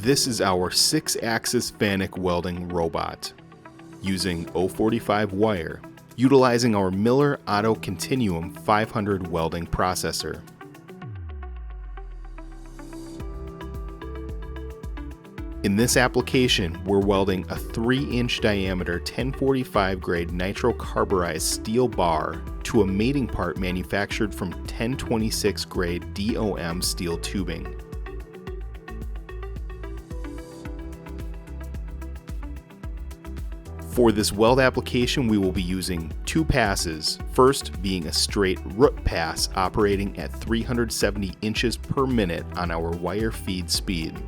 This is our 6-axis FANUC welding robot using 045 wire, utilizing our Miller Auto Continuum 500 welding processor. In this application, we're welding a 3-inch diameter 1045 grade nitro carburized steel bar to a mating part manufactured from 1026 grade DOM steel tubing. For this weld application, we will be using 2 passes, first being a straight root pass operating at 370 inches per minute on our wire feed speed.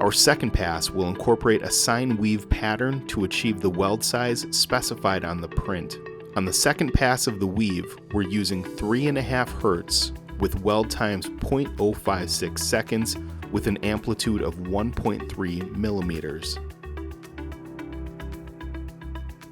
Our second pass will incorporate a sine weave pattern to achieve the weld size specified on the print. On the second pass of the weave, we're using 3.5 Hertz with weld times 0.056 seconds with an amplitude of 1.3 millimeters.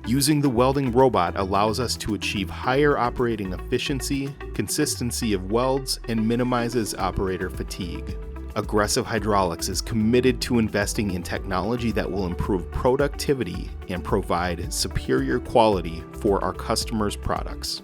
Using the welding robot allows us to achieve higher operating efficiency, consistency of welds, and minimizes operator fatigue. Aggressive Hydraulics is committed to investing in technology that will improve productivity and provide superior quality for our customers' products.